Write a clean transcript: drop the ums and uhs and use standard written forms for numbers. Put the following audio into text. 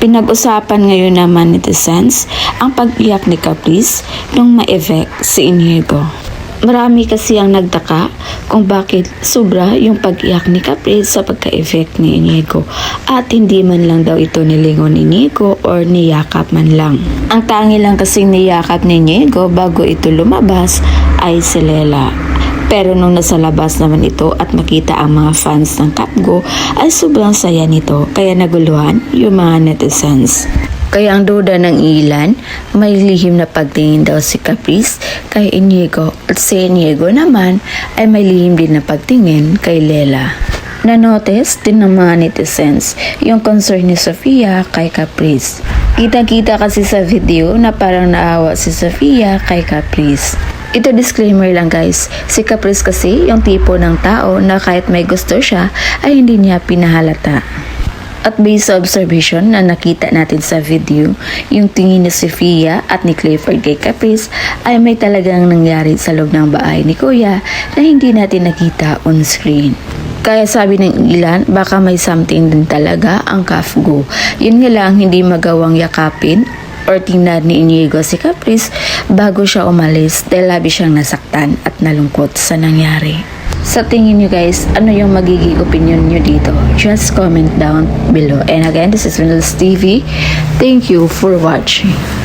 Pinag-usapan ngayon naman netizens ang pag-iyak ni Caprice nung ma-evict si Inigo. Marami kasi ang nagtaka kung bakit sobra yung pag-iyak ni Caprice sa pagka-evict ni Inigo at hindi man lang daw ito nilingon ni Inigo or niyakap man lang. Ang tangi lang kasing niyakap ni Inigo bago ito lumabas ay si Lela. Pero nung nasa labas naman ito at makita ang mga fans ng Capgo ay sobrang saya nito kaya naguluhan yung mga netizens. Kaya ang duda ng ilan, may lihim na pagtingin daw si Caprice kay Inigo at si Inigo naman ay may lihim din na pagtingin kay Lela. Na-notice din ng mga netizens yung concern ni Sofia kay Caprice. Kita-kita kasi sa video na parang naawa si Sofia kay Caprice. Ito disclaimer lang guys, si Caprice kasi yung tipo ng tao na kahit may gusto siya ay hindi niya pinahalata. At based sa observation na nakita natin sa video, yung tingin ni Sofia at ni Clifford kay Caprice ay may talagang nangyari sa loob ng bahay ni Kuya na hindi natin nakita on screen. Kaya sabi ng ilan, baka may something din talaga ang Capgo. Yun nga lang hindi magawang yakapin or tingnan ni Inigo si Caprice bago siya umalis dahil labi siyang nasaktan at nalungkot sa nangyari. Sa tingin nyo guys, ano yung magiging opinion nyo dito? Just comment down below. And again, this is Windows TV. Thank you for watching.